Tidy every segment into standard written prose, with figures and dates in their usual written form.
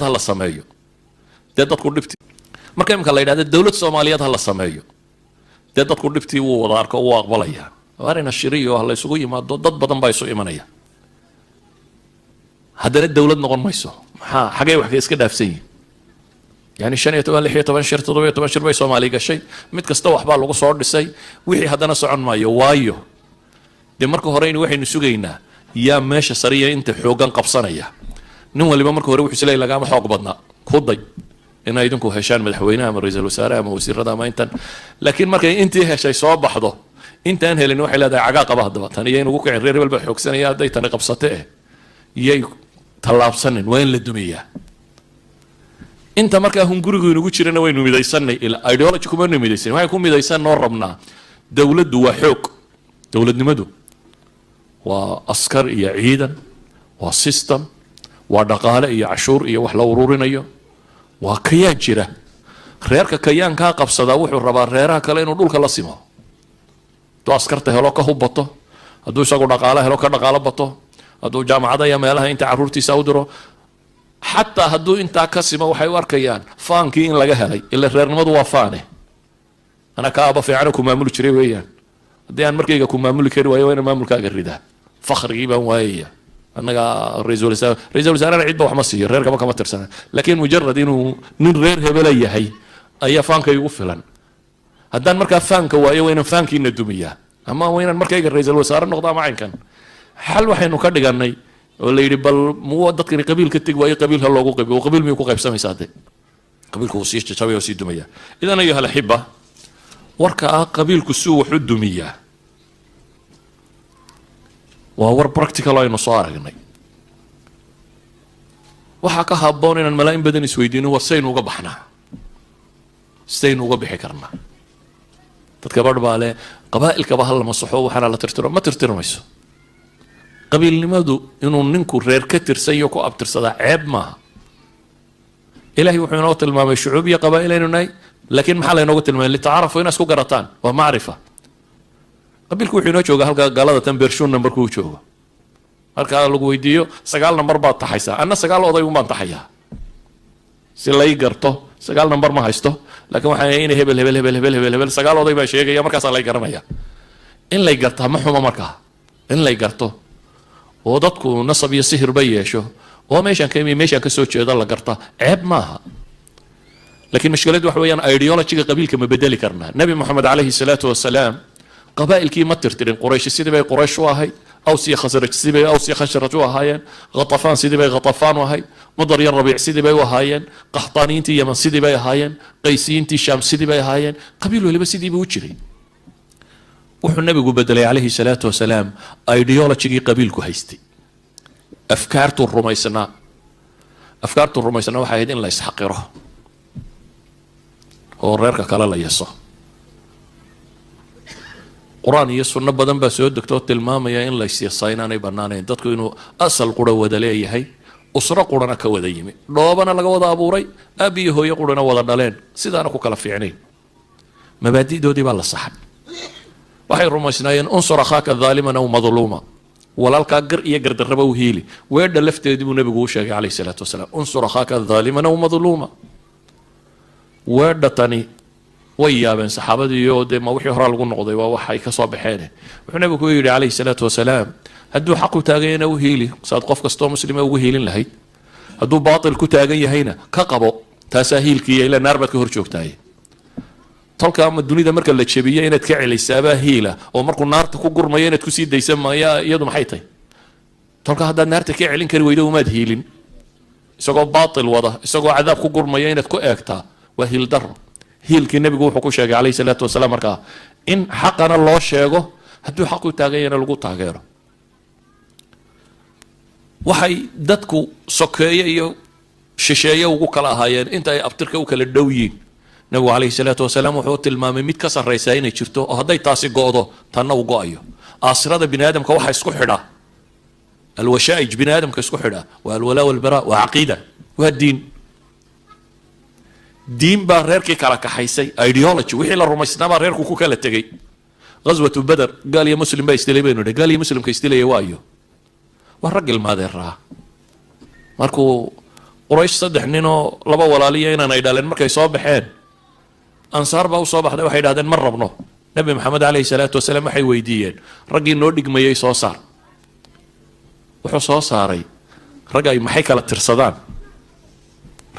هلا سمايو دad ku dhibti marka imka la yiraahdo dawlad Soomaaliyeed halla sameeyo dad ku dhibti uu wada arko uu aqbalaya warina shiriyo halla isugu yimaado dad badan baa isu imanaya haddana dawlad noqon mayso maxaa xagee wax iska dhaafsan yani 15 shir 17 shir bay Soomaaliya gashay mid kasta wax baa lagu soo dhisay wixii haddana socon maayo waayo de marka hore in waxaynu sugaynaa yaa meesha sariya inta xoogan qabsanaya nin waliba marka hore wuxuu isleeyahay lagama xoog badnaa ku day in ay idinku heshaan madaxweynaha ama ra'iisul wasaaraha ama wasiirada ama intan laakiin markay intii heshay soo baxdo intaan helin waxay leedahay caga qaba hadaba tan iyo inuu ku kicin reer walba xoogsanaya haday tan qabsatay iyay talaabsanin waa in la dumiyaa inta markaa hungurigu inagu jirana waynu midaysanay ila ideology kuma midaysan waxay ku midaysan noo rabnaa dawladdu waa xoog dawladnimadu waa askar iyo ciidan waa system waa dhaqaale iyo cashuur iyo wax la ururinayo waa kayaan jira reerka kayaanka qabsada wuxuu rabaa reeraha kale inuu dhulka la simo to askarta helo ka hubato haduu isagu dhaqaale helo ka dhaqaale bato haduu jaamacada iyo meelaha inta caruurtiisa u diro حتى هدو انت كسمه waxay u arkayaan faankii in laga helay ila reernimadu waa faane ana ka aba fiican ku maamul jiray weeyaan hadii aan markayga ku maamul kari waayo in maamulkaaga ridaa fakhriga baan waayay anaga ra'iisul wasaaraha cid ba wax ma siiyo reerka ma kama tirsana laakiin mujarrad inuu nin reer hebel yahay ayaa faanka igu filan haddaan markaa faanka waayo in faankiina dumiya ama waa inaan markayga ra'iisul wasaaraha noqdo ma aynkan hal waxaynu ka dhiganay ولا يري بل مو دكني قبيل كتج وأي قبيل هاللوجو قبيل وقبيل ميكو قيب سامي صادق قبيل كوسيش تسوي وسيد دمية إذا أنا أيها الأحبة وركا قبيل كسو وحد دمية وهو براكتيكال أي نصارى جني وحكى هابون إن الملايين بدن سويدين وسين وقبحنا سين وقبحكرنا تتكبر بالله قبائل كبهال المصحو وحنا لا ترتر ما ترتر ميسو قبيل لماذا إنه ننكر رير كتر سيوكو أبتر صدا عيب ما إلهي وحينوت الماء الشعوبية قبائلين وناي لكن محل ينوت الماء اللي تعرفوا هنا سكو قرطان ومعرفة قبيل كو حينوت شوغا هلقا قالada tan beershun number ku joogo halka lagu weydiiyo 9 number baad taxaysaa anna 9 oday uma taxayaa si lay garto 9 number ma haysto laakiin waxa ay inay hebel 9 oday baa sheegaya markaas lay garanaya in lay garto ma xumo markaa in lay garto oo dadku nasab iyo sihir bay yeesho oo meeshan ka soo jeeda la garta ceeb maaha laakiin mushkiladu waxa weeyaan ideology qabiilka ma bedeli karnaa nabi maxamed alayhi salaatu wasalaam qabaa'ilkii ma tirtirin quraysh sidii bay quraysh u ahay aws iyo khasraj sidii bay aws iyo khasraj u ahaayeen ghatafaan sidii bay ghatafaan u ahay mudar iyo rabiic sidii bay u ahaayeen qaxtaaniintii yaman sidii bay ahaayeen qaysiintii shaam sidii bay ahaayeen qabiil waliba sidii buu u jiray wuxuu nabigu bedelay alayhi salaatu wasalaam ideology qabiilku haystay afkaartu rumaysnaa waxay ahayd in la isxaqiro oo reerka kale la yeeso quraan iyo sunno badan baa soo degtay tilmaamaya in la isyeesay inaanay banaanayn dadku inuu asal qura wada leeyahay usra qurana ka wada yimi dhoobana laga wada abuuray abi hooyo qurana wada dhaleen sidaana ku kala fiicneen mabaadi'doodii baa la saxay waxay rumaysnaayeen unsur akhaaka dhaaliman aw madluuma walaalkaa gar iyo gardarraba u hiili weedha lafteedii buu nabigu u sheegay calayhi salaatu wasalaam unsur akhaaka dhaaliman aw madluuma weedha tani way yaabeen saxaabadii iyo dee ma wixii hore lagu noqday waa waxay ka soo baxeen wuxuu nabigu ku yidhi calayhi salaatu wasalaam hadduu xaq u taagan yahayna u hiili saad qof kastoo muslima ugu hiilin lahayd hadduu baatil ku taagan yahayna ka qabo taasaa hiilkiiya ilaa naar baad ka hor joogtaay tolka ama dunida marka la jabiyo inaad ka celisaba hiila oo markuu naarta ku gurmayo inaad ku sii daysan maaya iyadu maxay tahay tolka haddaad naarta ka celin kari weydo umaad hiilin isagoo baatil wada isagoo cadaab ku gurmaya inaad ku eegtaa waa hiil daro hiilkii nabigu wuxuu ku sheegay calayhi salaatu wasalaam markaa in xaqana loo sheego hadduu xaq u taagan yahayna lagu taageero waxay dadku sokeeye iyo shisheeye ugu kala ahaayeen inta ay abtirka u kala dhow yihiin nabigu calayhi salaatu wasalaam wuxuu tilmaamay mid ka sarraysaa inay jirto oo hadday taasi go'do tanna uu go'ayo aasirada bini aadamka waxa isku xidha alwashaa'ij bini aadamka isku xidha waa alwalaa walbaraa waa caqiida waa diin baa reerkii kala kaxaysay ideology wixii la rumaysnaa baa reerku ku kala tegey ghazwatu badr gaal iyo muslim baa isdilay baynu gaal iyo muslimka isdilaya waayo waa rag ilmaadeeraa markuu قريش صدح نينو لبا ولالية إنا نيدالين مركي صوبحين أنصار باو صوبح ده وحيد هذا مرة بنو نبي محمد عليه الصلاة والسلام حي ويديين رجي نودق ما يسوع صار وحصو صاري رجع محيك على الترصدان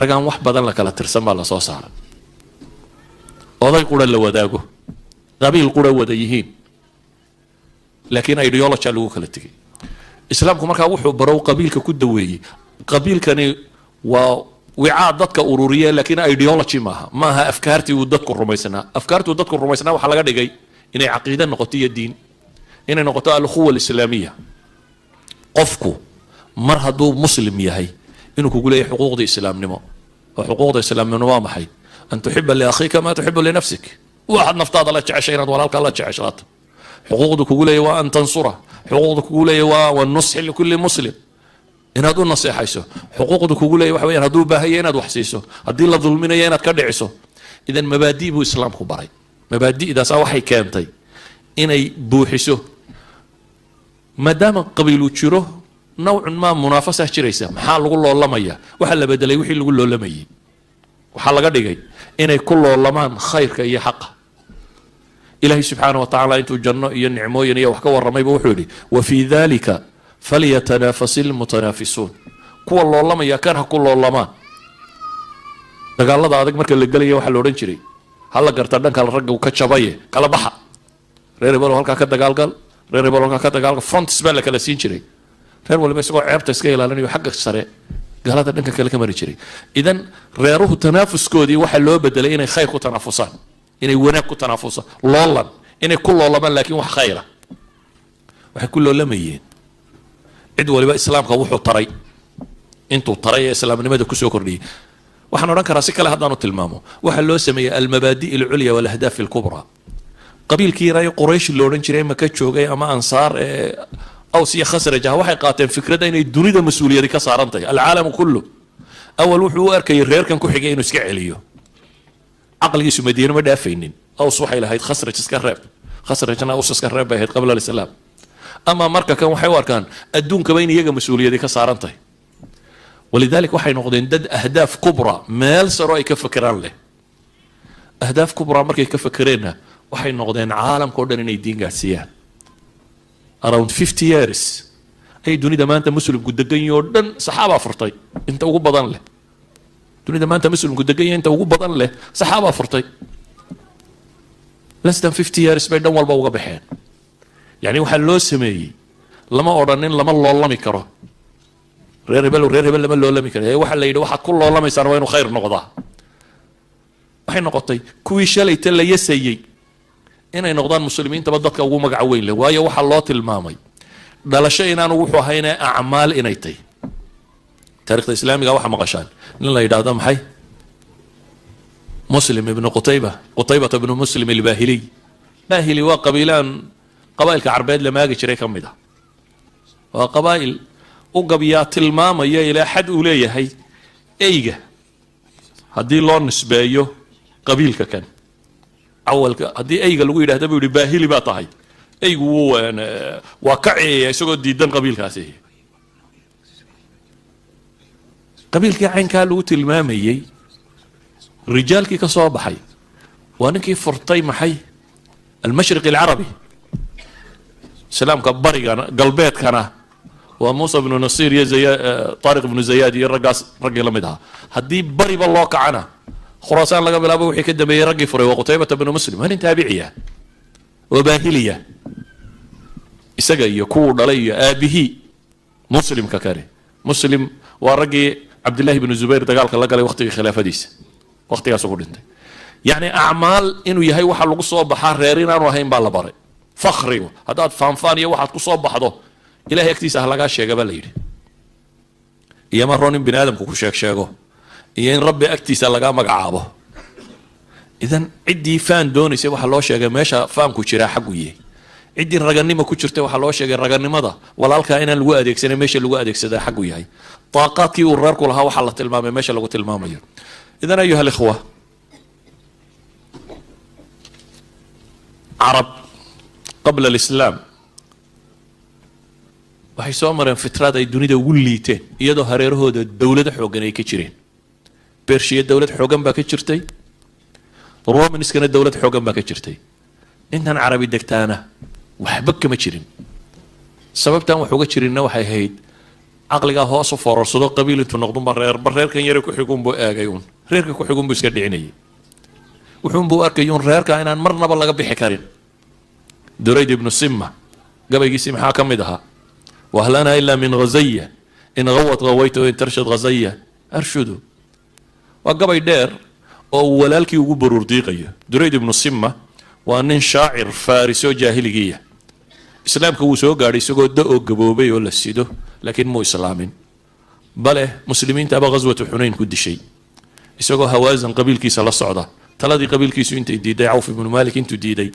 رجع واحد بدل لك على الترسم على صو صار وضع يقول اللي وداقه قبيل القرى وديهين لكن ايديولوجي لو kala tagay islaamku marka wuxuu baro qabiilka ku daweeyay qabiilkani waa wicaa dadka ururiya laakiin ideology maaha afkaartii uu dadku rumaysnaa waxa laga dhigay inay aqeedo noqoto iyo diin inay noqoto al-ukhuwa al-islaamiyya qofku mar haduu muslim yahay inuu ku guleeyahay xuquuqda islaamnimo oo xuquuqda islaamnimo waa maxay an tuhibba li akhika ma tuhibbu li nafsik واحد نفترض الله تعيش ولا الله تعيش حقوقك كقولي وأن تنصره حقوقك كقولي والنصح لكل مسلم إن هذو النصيحة يسو حقوقك كقولي وحوين هذو باهيين هذو حسيسو هذي الله ظلمين يانا تكدعسو إذا مبادئ بو إسلام خبراي مبادئ إذا سوى حي كامتي إني بوحسو ما دام قبيلو تشيروه نوع ما منافسة شريسة محال نقول له الله مية وحل بدلي وحي نقول له الله مية وحال قدقي إني كل الله مان خير كي حقه إلهي سبحانه وتعالى أنتو جنة ينعمو ينيا وحكا ورمي بوحولي وفي ذلك فليتنافس المتنافسون كو الله ما يكره كل الله ما دقال الله دادك مركا اللي قالي وحا لورين جري هلا قرطان كالا رقا وكتشابايه كالا بحا ريري بولو هالكا كدقال قال ريري بولو هالكا كدقال قال فرونت سبالة كالا سين جري ريري بولو بيسكو عيبتا سكيلا لاني وحقا سري قال هذا دنكا كالا كماري جري إذن ريروه تنافس كودي وحا لو بدلين خير تنافسان inay wanaag ku tanaafusa loolan inay ku loolaban laakiin wax khayra waxay ku loolamayeen cid waliba islaamka wuxuu taray intuu taray islaamnimada ku soo kordhiyay waxaan oran karaa si kale haddaanu tilmaamo waxa loo sameeyay almabadi' alulya wal ahdaf alkubra qabiilkii ray quraysh loo oran jiray maka joogay ama ansaar aws iyo khasraj waxay qaateen fikrada inay dunida mas'uuliyad ka saaran tahay alcaalam kullu awal wuxuu arkay reerkan ku xigay inuu iska celiyo عقل يسوع مدينة ما دافينين أو صوحي لهيد خسرت سكراب خسرتنا أو سكراب بهيد قبل الإسلام أما مركا كان حوار كان الدون كبين يجا مسؤولية دي كسارنته ولذلك وحي نقدين دد أهداف كبرى مال سراي كفكران له أهداف كبرى مركا كفكرينها وحي نقدين عالم كوردن يدين قاسيان around 50 years أي دوني ده ما أنت مسؤول قدقين يوردن صحابة فرطي أنت أقول بدن له دوني ده ما أنت مسؤول قدقين أنت أقول بدن له صحابة فرطي less than 50 years بين دول بوجا بحين يعني وحلو سمي لما أورانين لما الله مكره رير بل لما الله مكره هي واحد اللي واحد كل الله ما يصير وينه خير نقضاه وحين نقطي كوي شلي تلا يسيي إن نقضان مسلمين تبدك أو مجعوين له ويا واحد الله المامي ده لا شيء أنا وحوا هنا أعمال إنيتي تاريخ الإسلامي واحد مقشان لا يدعم حي مسلم ابن قطيبة ابن مسلم الباهلي باهلي وقبيلان قبائل كعربيد لما يجي شريك مده وقبائل وقبيات الماما إلى حد أوليه هي إيجا هدي الله نسبيه قبيل كان أول هدي إيجا لقول هذا بيقول باهلي بطاي أيوه أنا واقعي يسوق ديدن قبيل كاسيه قبيل كعين كالو تلمامي رجال كي كصوب حي وانا كي فرطي محي المشرق العربي سلام كبري كان قلبيت كان وموسى بن نصير يزي طارق بن زياد يرقص رجل مدها هدي بري بالله كعنا خراسان لقى بلا بوحي كده بيرقي فري وقتيبة بن مسلم هن تابعية وباهلية إسقى يكون علي آبه مسلم ككاري مسلم ورقي عبد الله بن الزبير دقال قال وقت خلافة ديس وقت ياسوق انت يعني اعمال انه يهي waxa lagu soo baxaa reerin aan wahayn baa la baray fakhriyo hadaad faanfaaniyo waxaad ku soo baxdo ilaahay agtiisa ah laga sheegay baa la yiri iyo ma roonin bin aadamku ku sheego iyo in rabbi agtiisa laga magacaabo idan cidii faan doonaysa waxa loo sheegay meesha faanku jira xaq u yahay cidii raganimo ku jirtay waxa loo sheegay raganimada walaalka inaan lagu adeegsanay meesha lagu adeegsada xaq u yahay طاقاتي ورارك لها وحلا تلمامي ماشي لو تلمامي إذن أيها الإخوة عرب قبل الإسلام waxay soo mareen fitraad ay dunida ugu liiteen iyadoo hareerahooda dowlado xoogan ay ka jireen bershiya dowlad xoogan baa ka jirtay romanskana dowlad xoogan baa ka jirtay intan carabi degtaana waxba kama jirin sababtan wax uga jirinna waxay ahayd caqligaa hoos u foorarsado qabiil intuu noqdunba reerkan yare ku xigunbuu eegay uun reerka ku xigunbuu iska dhicinayay wuxuunbuu arkay uun reerka inaan marnaba laga bixi karin durayd ibnu simma gabaygiisii maxaa ka mid ahaa wahlana ilaa min ghazaya in gawad gawayta in tarshad ghazaya arshudu waa gabay dheer oo walaalkii ugu baruur diiqayo durayd ibnu simma waa nin shaacir faarisoo jaahiligiya islaamka wuu soo gaadhay isagoo da-oo gaboobay oo la sido laakiin muu islaamin bale muslimiintaaba ghaswatu xunayn ku dishay isagoo hawaasan qabiilkiisa la socda taladii qabiilkiisu intay diiday cawf ibnu maalik intuu diiday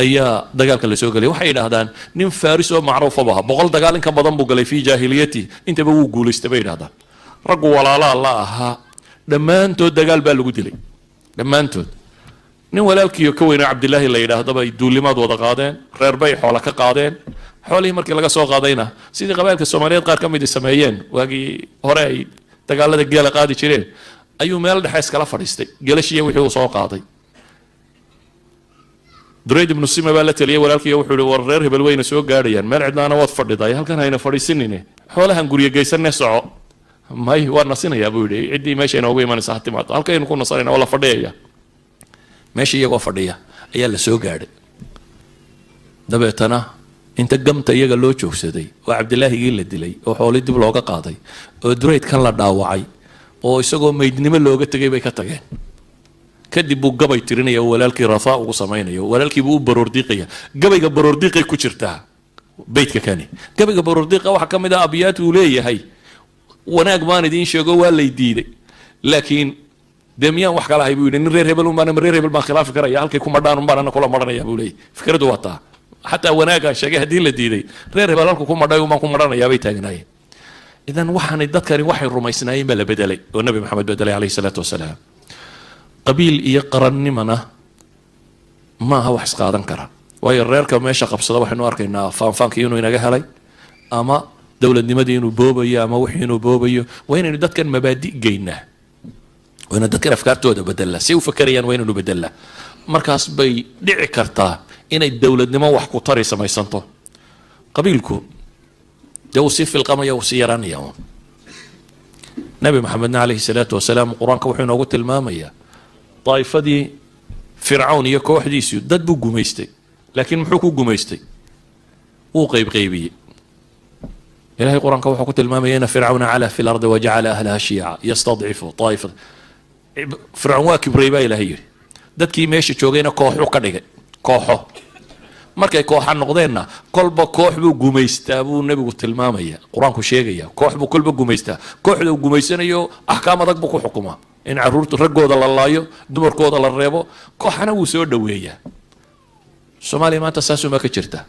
ayaa dagaalka la soo galay waxay yidhaahdaan nin faaris oo macruufaba aha 100 dagaal in ka badan buu galay fii jaahiliyati intaba wuu guulaystay bay yidhahdaan raggu walaalaa la ahaa dhammaantood dagaal baa lagu dilay dhammaantood nin walaalkiiyo ka weyna cabdilaahi la yidhaahdaba ay duulimaad wada qaadeen reer bay xoola ka qaadeen xoolihii markii laga soo qaadayna sidii qabailka soomaaliyeed qaar ka mid sameeyeen waagii hore ay dagaalada geela qaadi jireen ayuu meel dhexe iskala fadhiistay geelashiiya wixii uu soo qaaday durayd ibnu sima baa la taliyay walaalkiiyo wuxuu yihi war reer hebel weyna soo gaadhayaan meel cidlaana waad fadhiday halkan hayna fadhiisinine xoolahan guryo geysanne soco may waa nasinayaa buu yidhi ciddii meesha inoogu imanaysa ha timaado halkaynu ku nasanayna waa la fadhiyaya meesha iyagoo fadhiya ayaa la soo gaadhay dabeetana inta gamta iyaga loo joogsaday oo cabdilaahigii la dilay oo xoolii dib looga qaaday oo durayd kan la dhaawacay oo isagoo meydnimo looga tegay bay ka tageen kadib buu gabay tirinaya oo walaalkii rafaa ugu samaynayo walaalkiibuu u baroordiiqaya gabayga baroordiiqay ku jirtaa beydka kani gabayga baroordiiqa waxaa ka mid ah abyaat uu leeyahay wanaag baan idiin sheego waa lay diiday laakiin dee miyaan wax kala ahay buu yidhi nin reer hebel unbaan reer hebel baan khilaafi karaya halkay ku madhaan unbaan ana kula madhanaya buu leeyahy fikradu waa taa xataa wanaagaan sheegay haddii la diiday reer hebel halku ku madhay unbaan ku madhanayaa bay taagnaayeen idan waxaanay dadkani waxay rumaysnaayeen baa la bedelay oo nabi maxamed bedelay calayhi salaatu wasalaam qabiil iyo qarannimana ma aha wax isqaadan kara waayo reerka meesha qabsada waxaynu arkaynaa faanfaankii inuu inaga helay ama dowladnimadii inuu boobayo ama wixii inuu boobayo waa inaynu dadkan mabaadi geynaa waa inaynu dadkan afkaartooda bedelaa si u fakerayaan waa inaynu bedelaa markaas bay dhici kartaa inay dowladnimo wax ku tari samaysanto qabiilku dee uu sii filqamaya uu sii yaraanaya uun nabi maxamedna calayhi salaatu wasalaam qur-aanka wuxuu inoogu tilmaamayaa daa'ifadii fircawn iyo kooxdiisu dad buu gumaystay laakiin muxuu ku gumaystay wuu qaybqaybiyey إلهي القرآن كوحة قلت الماميين فرعون علا في الأرض وجعل أهلها شيعا يستضعف طائفة فرعون كبري با إلهي دادكي ماشي جوغينا كوحو كدغ كوحو markay kooxan noqdeenna kolba koox buu gumaystaa buu nabigu tilmaamaya quraanku sheegaya koox buu kolba gumaystaa kooxda uu gumaysanayo ahkaam adag buu ku xukumaa in caruurta ragooda la laayo dumarkooda la reebo kooxana wuu soo dhaweeyaa Soomaaliya maanta saasoo ma ka jirta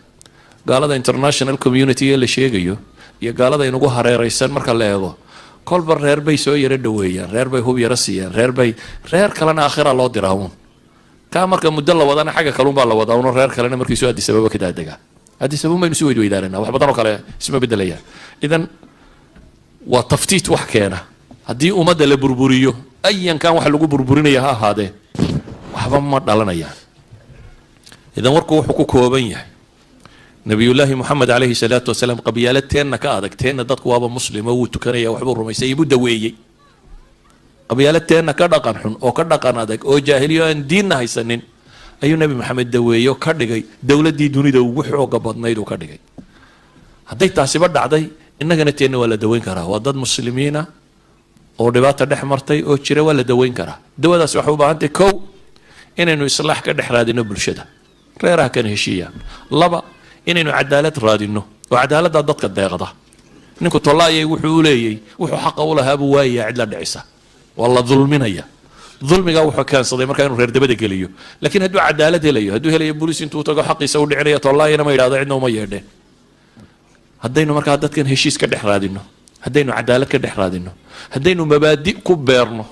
gaalada international community ee la sheegayo iyo gaalada inagu hareeraysan marka la eego kolba reer bay soo yara dhaweeyaan reer bay hub yara siiyaan reer kalena aakhira loo diraawn ka marka muddo la wadana xaga kalun baa la wadaa oo reer kalena markii soo Addis Ababa ka daadega Addis Ababa ma soo weydaarana wax badan oo kale isma bedelayaan idan waa taftiit wax keena haddii ummadda la burburiyo ayan kan wax lagu burburinaya ha ahaadee waxba ma dhalanayaan idan warku wuxuu ku kooban yahay نبي الله محمد عليه الصلاة والسلام قبيالتين كأدك تين دتك وابا مسلم وتكنيا وحبور رميسي يبدا ويجي قبيالتين كدقن حن أو كدقن أدك أو جاهلية ديننا هاي سنين أي نبي محمد دويو كدقي دولة دي دوني دو وحو قبضنا يدو كدقي هدي تحسب دعدي إنك نتين ولا دوين كرا وضد مسلمين أو رباط الدحمرتي أو تشري ولا دوين كرا دو ده سحوبة أنت كو إنه يصلح كدحراد نبل شده غيرها كان هشية لبا inaynu cadaalad raadino oo cadaaladda dadka deeqda ninku tolaayay wuxuu leeyay wuxuu xaq u lahaa buu waayay cid la dhicisa walla dulminaya dulmiga wuxuu keensaday marka inuu reer dabada geliyo laakiin hadduu cadaalad helayo hadduu helayo booliis intuu tago xaqiisa u dhicinayo tolaayana ma yiraahdo cidna uma yeedhe haddaynu marka dadkan heshiis ka dhex raadino haddaynu cadaalad ka dhex raadino haddaynu mabaadi ku beerno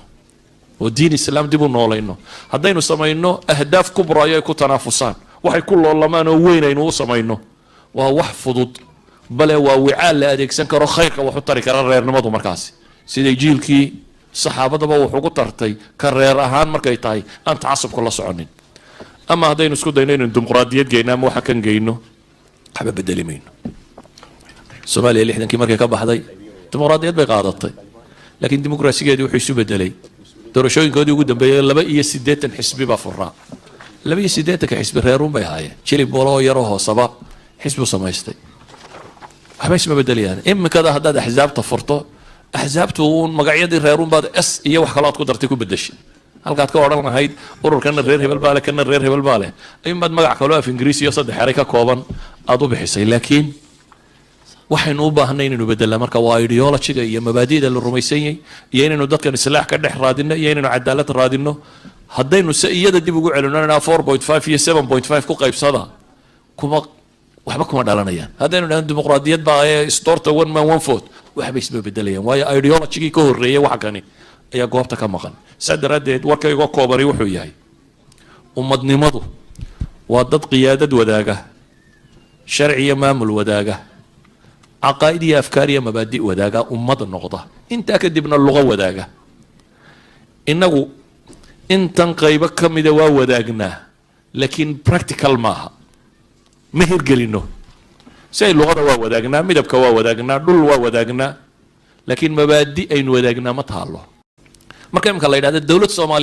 oo diin islaam dib u noolayno haddaynu samayno ahdaaf kubra ay ku tanaafusaan waxay ku loolamaan oo weyn aynu u samayno waa wax fudud بل ووعاء لأديك سنكرو خيرك وحطري كرر رير نمضو مركاسي سيدي جيلكي صحابة دبا وحقو ترتي كرر أهان مركي تاي أنت عصب كل صعنين أما هذين نسكو دينين الديمقراطية جينا مو حكن جينو حبب الدليمين الصومالي اللي احنا كي مركي كبا حدي ديمقراطية بقاعدتي لكن ديمقراطية دي وحيسو بدلي دورشوين كودي قدام بي لبا يسديت حسبي بفرا لبا يسديتك حسب ريرون بي هاي شيلي بولو يروه صبا حسبه سمايستي حبايش ما بدل يعني إما كذا هذا أحزاب تفرطه أحزاب تون مقعيد الريرون بعد إس إيه وحكلات قدرتي كوب بدش هل قاعد كورنا هيد قرر كان الرير هبل باله كان الرير هبل باله إما بعد مقع كلها في إنجليزي يصد حركة كوبان أضو بحسي لكن waxaynu u baahnay inaynu bedelaa marka waa ideology-ga iyo mabaadi'da la rumaysan yahay iyo inaynu dadkan islaax ka dhex raadino iyo inaynu cadaalad raadino haddaynu se iyada dib ugu celinona 4.5 iyo 7.5 ku qaybsada kuma waxba kuma dhalanayaan haddaynu dhahan dimuqraadiyad baa istorta one man one vote waxba isma bedelayaan waayo ideology-gii ka horreeyay waxa kani ayaa goobta ka maqan saa daraaddeed warkayga koobari wuxuu yahay ummadnimadu waa dad qiyaadad wadaaga sharci iyo maamul wadaaga عقائدية أفكارية مبادئ وداقة أمة النقطة انت أكدبنا اللغة وداقة إنه انت نقيبك كم دوا وداقنا لكن براكتيكال ماها مهر قلينه سي اللغة وداقنا مدبك وداقنا دول وداقنا لكن مبادئ أين وداقنا ما تهالله ما كان الله يدعى الدولة الصومالية